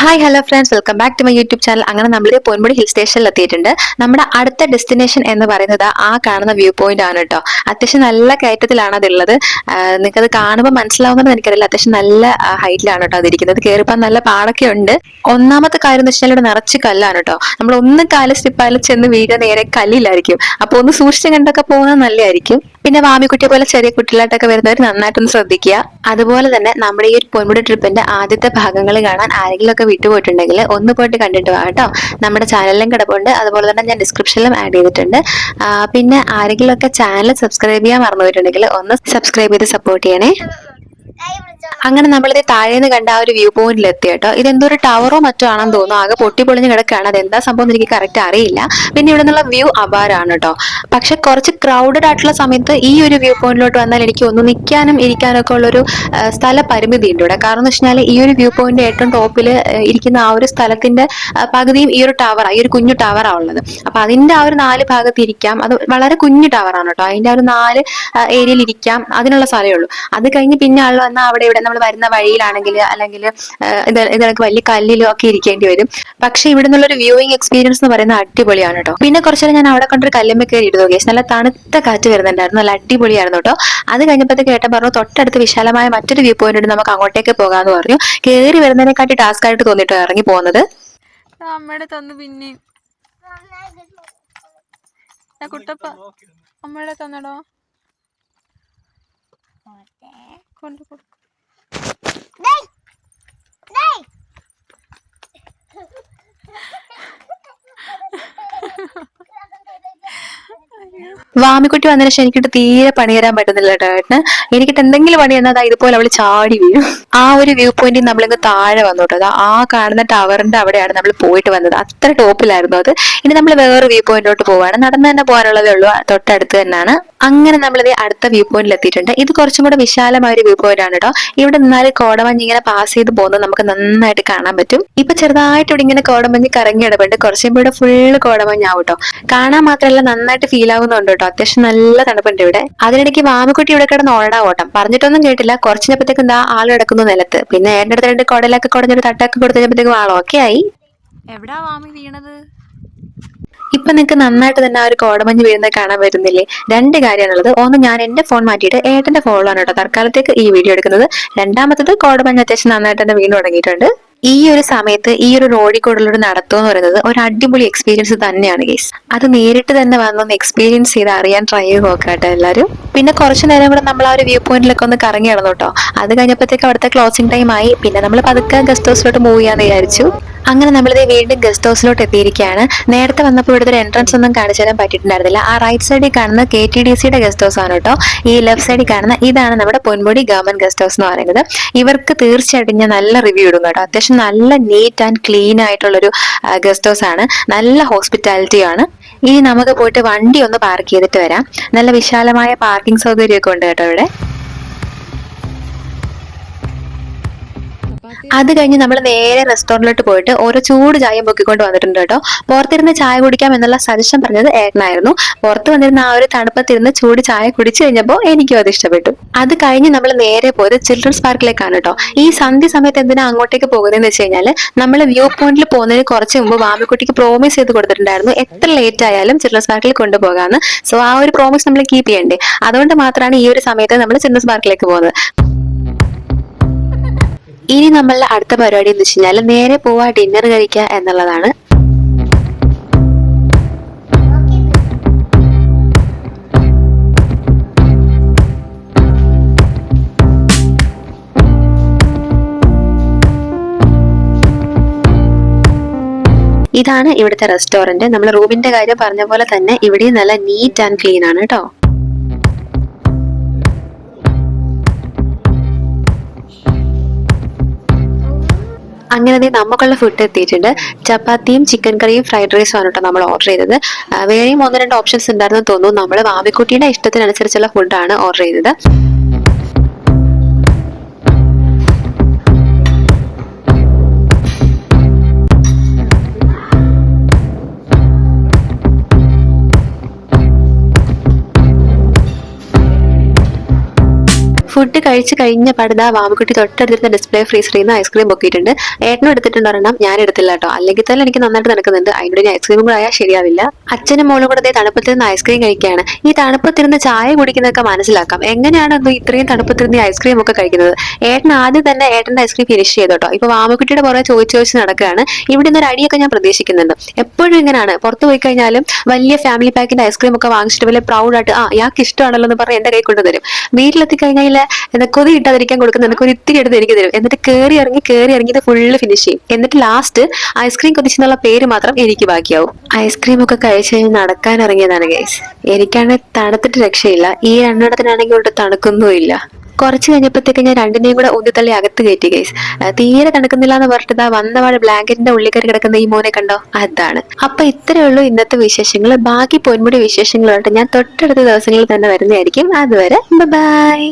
Hi hello friends, welcome back to my YouTube channel. അങ്ങനെ നമ്മൾ Ponmudi hill സ്റ്റേഷനിൽ എത്തിയിട്ടുണ്ട്. നമ്മുടെ അടുത്ത ഡെസ്റ്റിനേഷൻ എന്ന് പറയുന്നത് ആ കാണുന്ന വ്യൂ പോയിന്റ് ആണ് കേട്ടോ. അത്യാവശ്യം നല്ല കയറ്റത്തിലാണ് അതുള്ളത്. നിങ്ങൾക്കത് കാണുമ്പോൾ മനസ്സിലാവുന്നത് എനിക്കറിയില്ല. അത്യാവശ്യം നല്ല ഹൈറ്റിലാണ് കേട്ടോ അതിരിക്കുന്നത്. കയറിപ്പോൾ നല്ല പാടൊക്കെ ഉണ്ട്. ഒന്നാമത്തെ കാര്യം എന്ന് വെച്ചാൽ ഇവിടെ നിറച്ച് കല്ലാണ് കേട്ടോ. നമ്മൾ ഒന്ന് കാല് സ്ലിപ്പായാലും ചെന്ന് വീഴുക നേരെ കല്ലിലായിരിക്കും. അപ്പോൾ ഒന്ന് സൂക്ഷിച്ച് കണ്ടൊക്കെ പോകുന്നത് നല്ലതായിരിക്കും. പിന്നെ വാമിക്കുട്ടിയെ പോലെ ചെറിയ കുട്ടികളായിട്ടൊക്കെ വരുന്നവർ നന്നായിട്ടൊന്ന് ശ്രദ്ധിക്കുക. അതുപോലെ തന്നെ നമ്മുടെ ഈ ഒരു പൊന്മുടി ട്രിപ്പിന്റെ ആദ്യത്തെ ഭാഗങ്ങൾ കാണാൻ ആരെങ്കിലും ഒക്കെ വിട്ടുപോയിട്ടുണ്ടെങ്കിൽ ഒന്ന് പോയിട്ട് കണ്ടിട്ട് വാ കേട്ടോ. നമ്മുടെ ചാനലിലും കിടപ്പുണ്ട്, അതുപോലെ തന്നെ ഞാൻ ഡിസ്ക്രിപ്ഷനിലും ആഡ് ചെയ്തിട്ടുണ്ട്. പിന്നെ ആരെങ്കിലും ഒക്കെ ചാനൽ സബ്സ്ക്രൈബ് ചെയ്യാൻ മറന്നു പോയിട്ടുണ്ടെങ്കിൽ ഒന്ന് സബ്സ്ക്രൈബ് ചെയ്ത് സപ്പോർട്ട് ചെയ്യണേ. അങ്ങനെ നമ്മളിത് താഴേന്ന് കണ്ട ആ ഒരു വ്യൂ പോയിന്റിൽ എത്തി കേട്ടോ. ഇതെന്തോ ഒരു ടവറോ മറ്റോ ആണെന്ന് തോന്നുന്നു. ആകെ പൊട്ടിപ്പൊളിഞ്ഞ് കിടക്കുകയാണ്. അതെന്താ സംഭവം എനിക്ക് കറക്റ്റ് അറിയില്ല. പിന്നെ ഇവിടെ നിന്നുള്ള വ്യൂ അപാരമാണ് കേട്ടോ. പക്ഷെ കുറച്ച് ക്രൗഡഡ് ആയിട്ടുള്ള സമയത്ത് ഈ ഒരു വ്യൂ പോയിന്റിലോട്ട് വന്നാൽ എനിക്ക് ഒന്ന് നിൽക്കാനും ഇരിക്കാനും ഒക്കെ ഉള്ളൊരു സ്ഥല പരിമിതി ഉണ്ട് ഇവിടെ. കാരണം എന്ന് വെച്ചാൽ ഈ ഒരു വ്യൂ പോയിന്റ് ഏറ്റവും ടോപ്പിൽ ഇരിക്കുന്ന ആ ഒരു സ്ഥലത്തിന്റെ പകുതിയും ഈ ഒരു ടവറാണ്, ഈ ഒരു കുഞ്ഞു ടവറാണ് ഉള്ളത്. അപ്പൊ അതിന്റെ ആ ഒരു 4 ഭാഗത്ത് ഇരിക്കാം. അത് വളരെ കുഞ്ഞു ടവറാണ് കേട്ടോ. അതിന്റെ ആ ഒരു 4 ഏരിയയിൽ ഇരിക്കാം, അതിനുള്ള സ്ഥലമേ ഉള്ളൂ. അത് കഴിഞ്ഞ് പിന്നെ ആൾ വന്നാൽ അവിടെ ഇവിടെ നമ്മൾ വരുന്ന വഴിയിലാണെങ്കിൽ അല്ലെങ്കിൽ ഇതിനൊക്കെ വലിയ കല്ലിലും ഒക്കെ ഇരിക്കേണ്ടി വരും. പക്ഷെ ഇവിടെ നിന്നുള്ളൊരു വ്യൂയിങ് എക്സ്പീരിയൻസ് എന്ന് പറയുന്നത് അടിപൊളിയാണ് കേട്ടോ. പിന്നെ കുറച്ചു നേരം ഞാൻ അവിടെ കണ്ടൊരു കല്ലുമ്മ കയറി ഇരുന്നു. കേസ് നല്ല തണുത്ത കാറ്റ് വരുന്നുണ്ടായിരുന്നു, നല്ല അടിപൊളിയായിരുന്നു കേട്ടോ. അത് കഴിഞ്ഞപ്പോഴത്തേക്ക് ഏട്ടൻ പറഞ്ഞു തൊട്ടടുത്ത് വിശാലമായ മറ്റൊരു വ്യൂ പോയിന്റ് ഉണ്ട്, നമുക്ക് അങ്ങോട്ടേക്ക് പോകാന്ന് പറഞ്ഞു. കയറി വരുന്നതിനെക്കാട്ടി ടാസ്ക് ആയിട്ട് തോന്നിട്ടോ ഇറങ്ങി പോകുന്നത്. അമ്മയുടെ തന്നു പിന്നെ കുട്ടപ്പ അമ്മയുടെ തന്നടോ കൊണ്ട് കൊടുക്കും. വാമിക്കുട്ടി വന്നതിന് ശേഷം എനിക്കിട്ട് തീരെ പണി തരാൻ പറ്റുന്നില്ല കേട്ടോ ഏട്ടന്. എനിക്കിട്ട് എന്തെങ്കിലും പണി തന്നാൽ ഇതുപോലെ അവള് ചാടി വീഴും. ആ ഒരു വ്യൂ പോയിന്റിൽ നമ്മളിങ്ങ് താഴെ വന്നു കേട്ടോ. ആ കാണുന്ന ടവറിന്റെ അവിടെയാണ് നമ്മൾ പോയിട്ട് വന്നത്. അത്ര ടോപ്പിലായിരുന്നു അത്. ഇനി നമ്മൾ വേറെ വ്യൂ പോയിന്റിലോട്ട് പോവാണ്. നടന്നു തന്നെ പോകാനുള്ളതേ ഉള്ളൂ, തൊട്ടടുത്ത് തന്നെയാണ്. അങ്ങനെ നമ്മളിത് അടുത്ത വ്യൂ പോയിന്റിൽ എത്തിയിട്ടുണ്ട്. ഇത് കുറച്ചും കൂടെ വിശാലമായ ഒരു വ്യൂ പോയിന്റ് ആണ് കേട്ടോ. ഇവിടെ നിന്നാൽ കോടമഞ്ഞ് ഇങ്ങനെ പാസ് ചെയ്ത് പോകുന്നത് നമുക്ക് നന്നായിട്ട് കാണാൻ പറ്റും. ഇപ്പൊ ചെറുതായിട്ട് ഇവിടെ ഇങ്ങനെ കോടമഞ്ഞ് കറങ്ങി ഇടപെട്ട് കുറച്ചും കൂടെ ഫുള്ള് കോടമഞ്ഞാവും കേട്ടോ. കാണാൻ മാത്രമല്ല നന്നായിട്ട് ഫീൽ ആവുന്നുണ്ട് കേട്ടോ. അത്യാവശ്യം നല്ല തണുപ്പുണ്ട് ഇവിടെ. അതിനിടയ്ക്ക് വാമിക്കുട്ടി ഇവിടെ കിടന്ന് ഓടാ ഓട്ടം. പറഞ്ഞിട്ടൊന്നും കേട്ടില്ല. കുറച്ചിനപ്പോഴത്തേക്ക് എന്താ ആൾ കിടക്കുന്നു നിലത്ത്. പിന്നെ എന്റെ അടുത്ത് 2 കുടലൊക്കെ കുടഞ്ഞൊരു തട്ടൊക്കെ കൊടുത്തപ്പോഴത്തേക്കും ആളൊക്കെ ആയി. എവിടാ വാമി വീണത്? ഇപ്പൊ നിങ്ങൾക്ക് നന്നായിട്ട് തന്നെ ആ ഒരു കോടമഞ്ഞ് വീഴുന്നത് കാണാൻ പറ്റുന്നില്ലേ? 2 കാര്യമാണുള്ളത്. ഒന്ന്, ഞാൻ എന്റെ ഫോൺ മാറ്റിയിട്ട് ഏട്ടന്റെ ഫോണിലാണ് കേട്ടോ തൽക്കാലത്തേക്ക് ഈ വീഡിയോ എടുക്കുന്നത്. രണ്ടാമത്തത്, കോടമഞ്ഞ് അത്യാവശ്യം നന്നായിട്ട് തന്നെ വീണ് തുടങ്ങിയിട്ടുണ്ട്. ഈ ഒരു സമയത്ത് ഈ ഒരു റോഡിൽ കൂടെയുള്ള നടത്തം എന്ന് പറയുന്നത് ഒരു അടിപൊളി എക്സ്പീരിയൻസ് തന്നെയാണ് ഗൈസ്. അത് നേരിട്ട് തന്നെ വന്നൊന്ന് എക്സ്പീരിയൻസ് ചെയ്ത് അറിയാൻ ട്രൈ ചെയ്ത് നോക്കാട്ടെ എല്ലാവരും. പിന്നെ കുറച്ചു നേരം കൂടെ നമ്മൾ ആ ഒരു വ്യൂ പോയിന്റിലൊക്കെ ഒന്ന് കറങ്ങി നടന്നു കേട്ടോ. അത് കഴിഞ്ഞപ്പോഴത്തേക്ക് അവിടുത്തെ ക്ലോസിംഗ് ടൈം ആയി. പിന്നെ നമ്മൾ പതുക്കെ ഗസ്റ്റ് ഹൗസിലോട്ട് മൂവ് ചെയ്യാന്ന് വിചാരിച്ചു. അങ്ങനെ നമ്മളിത് വീണ്ടും ഗസ്റ്റ് ഹൗസിലോട്ട് എത്തിയിരിക്കുകയാണ്. നേരത്തെ വന്നപ്പോൾ ഇവിടുത്തെ ഒരു എൻട്രൻസ് ഒന്നും കാണിച്ചു തരാൻ പറ്റിയിട്ടുണ്ടായിരുന്നില്ല. ആ റൈറ്റ് സൈഡിൽ കാണുന്ന KTDCയുടെ ഗസ്റ്റ് ഹൗസ് ആണ് കേട്ടോ. ഈ ലെഫ്റ്റ് സൈഡിൽ കാണുന്ന ഇതാണ് നമ്മുടെ പൊന്മുടി ഗവൺമെന്റ് ഗസ്റ്റ് ഹൗസ് എന്ന് പറയുന്നത്. ഇവർക്ക് തീർച്ചയായിട്ടും ഞാൻ നല്ല റിവ്യൂ ഇടും കേട്ടോ. അത്യാവശ്യം നല്ല നീറ്റ് ആൻഡ് ക്ലീൻ ആയിട്ടുള്ളൊരു ഗസ്റ്റ് ഹൗസ് ആണ്. നല്ല ഹോസ്പിറ്റാലിറ്റി ആണ്. ഇനി നമുക്ക് പോയിട്ട് വണ്ടി ഒന്ന് പാർക്ക് ചെയ്തിട്ട് വരാം. നല്ല വിശാലമായ പാർക്കിംഗ് സൗകര്യമൊക്കെ ഉണ്ട് കേട്ടോ ഇവിടെ. അത് കഴിഞ്ഞ് നമ്മൾ നേരെ റെസ്റ്റോറന്റിലോട്ട് പോയിട്ട് ഓരോ ചൂട് ചായ പൊക്കിക്കൊണ്ട് വന്നിട്ടുണ്ട് കേട്ടോ. പുറത്തിരുന്ന് ചായ കുടിക്കാം എന്നുള്ള സജഷൻ പറഞ്ഞത് ഏട്ടനായിരുന്നു. പുറത്ത് വന്നിരുന്ന ആ ഒരു തണുപ്പത്തിരുന്ന് ചൂട് ചായ കുടിച്ചു കഴിഞ്ഞപ്പോൾ എനിക്കും അത് ഇഷ്ടപ്പെട്ടു. അത് കഴിഞ്ഞ് നമ്മൾ നേരെ പോയത് ചിൽഡ്രൻസ് പാർക്കിലേക്കാണ് കേട്ടോ. ഈ സന്ധ്യ സമയത്ത് എന്തിനാ അങ്ങോട്ടേക്ക് പോകുന്നതെന്ന് വെച്ച് കഴിഞ്ഞാൽ നമ്മൾ വ്യൂ പോയിന്റിൽ പോകുന്നതിന് കുറച്ച് മുമ്പ് വാമിക്കുട്ടിക്ക് പ്രോമിസ് ചെയ്ത് കൊടുത്തിട്ടുണ്ടായിരുന്നു എത്ര ലേറ്റ് ആയാലും ചിൽഡ്രൻസ് പാർക്കിൽ കൊണ്ടുപോകാന്ന്. സോ ആ ഒരു പ്രോമിസ് നമ്മൾ കീപ്പ് ചെയ്യണ്ടേ. അതുകൊണ്ട് മാത്രമാണ് ഈ ഒരു സമയത്ത് നമ്മൾ ചിൽഡ്രൻസ് പാർക്കിലേക്ക് പോകുന്നത്. ഇനി നമ്മളുടെ അടുത്ത പരിപാടി എന്ന് വെച്ച് കഴിഞ്ഞാൽ നേരെ പോവാ ഡിന്നർ കഴിക്കുക എന്നുള്ളതാണ്. ഇതാണ് ഇവിടുത്തെ റെസ്റ്റോറന്റ്. നമ്മൾ റൂമിന്റെ കാര്യം പറഞ്ഞ പോലെ തന്നെ ഇവിടെ നല്ല നീറ്റ് ആൻഡ് ക്ലീൻ ആണ് കേട്ടോ. അങ്ങനെ നമുക്കുള്ള ഫുഡ് എത്തിയിട്ടുണ്ട്. ചപ്പാത്തിയും ചിക്കൻ കറിയും ഫ്രൈഡ് റൈസും ആണ് കേട്ടോ നമ്മൾ ഓർഡർ ചെയ്തത്. വേറെയും 1-2 ഓപ്ഷൻസ് ഉണ്ടായിരുന്നു തോന്നുന്നു. നമ്മൾ വാമിക്കുട്ടിയുടെ ഇഷ്ടത്തിനനുസരിച്ചുള്ള ഫുഡാണ് ഓർഡർ ചെയ്തത്. ഫുഡ് കഴിച്ച് കഴിഞ്ഞ പടുതാ വാമക്കുട്ടി തൊട്ടടുത്തിരുന്ന ഡിസ്പ്ലേ ഫ്രീസറിൽ നിന്ന് ഐസ്ക്രീം പൊക്കിയിട്ടുണ്ട്. ഏട്ടനും എടുത്തിട്ടുണ്ട് ഒരെണ്ണം, ഞാൻ എടുത്തില്ല കേട്ടോ. അല്ലെങ്കിൽ തന്നെ എനിക്ക് നന്നായിട്ട് നടക്കുന്നുണ്ട്, അതിൻ്റെ ഇനി ഐസ്ക്രീമും കൂടെ ആയാൽ ശരിയാവില്ല. അച്ഛനും മോളും കൂടെ തണുപ്പത്തിരുന്ന് ഐസ്ക്രീം കഴിക്കുകയാണ്. ഈ തണുപ്പത്തിരുന്ന് ചായ കുടിക്കുന്നതൊക്കെ മനസ്സിലാക്കാം, എങ്ങനെയാണ് ഇത്രയും തണുപ്പത്തിരുന്ന് ഐസ്ക്രീം ഒക്കെ കഴിക്കുന്നത്. ഏട്ടൻ ആദ്യം തന്നെ ഏട്ടൻ്റെ ഐസ്ക്രീം ഫിനിഷ് ചെയ്തു കേട്ടോ. ഇപ്പൊ വാമക്കുട്ടിയുടെ പുറകെ ചോദിച്ച് നടക്കുകയാണ്. ഇവിടെ നിന്ന് ഒരു അടിയൊക്കെ ഞാൻ പ്രതീക്ഷിക്കുന്നുണ്ട്. എപ്പോഴും ഇങ്ങനെയാണ്, പുറത്ത് പോയി കഴിഞ്ഞാലും വലിയ ഫാമിലി പാക്കിന്റെ ഐസ്ക്രീം ഒക്കെ വാങ്ങിച്ചിട്ട് വലിയ പ്രൗഡായിട്ട് ഇയാൾക്ക് ഇഷ്ടമാണല്ലോ എന്ന് പറഞ്ഞ് എന്റെ കൈ കൊണ്ടുതരും. വീട്ടിലെത്തി കഴിഞ്ഞാൽ എന്താ കൊതി കിട്ടാതിരിക്കാൻ കൊടുക്കുന്ന എനിക്ക് ഒരു ഇത്തിരി എടുത്ത് എനിക്ക് തരും. എന്നിട്ട് കയറി ഇറങ്ങി ഇത് ഫുള്ള് ഫിനിഷ് ചെയ്യും. എന്നിട്ട് ലാസ്റ്റ് ഐസ്ക്രീം കൊതിച്ചെന്നുള്ള പേര് മാത്രം എനിക്ക് ബാക്കിയാവും. ഐസ്ക്രീം ഒക്കെ കഴിച്ച് കഴിഞ്ഞ് നടക്കാൻ ഇറങ്ങിയതാണ് ഗൈസ്. എനിക്കാണെങ്കിൽ തണുത്തിട്ട് രക്ഷയില്ല. ഈ രണ്ടെണ്ണത്തിനാണെങ്കിൽ ഒട്ട് തണുക്കൊന്നുമില്ല. കുറച്ച് കഴിഞ്ഞപ്പോഴത്തേക്ക് ഞാൻ രണ്ടിനെയും കൂടെ ഉന്തിത്തള്ളി അകത്ത് കയറ്റി ഗൈസ്. തീരെ തണുക്കുന്നില്ല എന്ന് പറഞ്ഞിട്ട് വന്നപാട് ബ്ലാങ്കറ്റിന്റെ ഉള്ളിൽ കയറി കിടക്കുന്ന ഈ മോനെ കണ്ടോ, അതാണ്. അപ്പൊ ഇത്രയേ ഉള്ളൂ ഇന്നത്തെ വിശേഷങ്ങൾ. ബാക്കി പൊന്മുടി വിശേഷങ്ങളായിട്ട് ഞാൻ തൊട്ടടുത്ത ദിവസങ്ങളിൽ തന്നെ വരുന്നതായിരിക്കും. അതുവരെ ബൈ.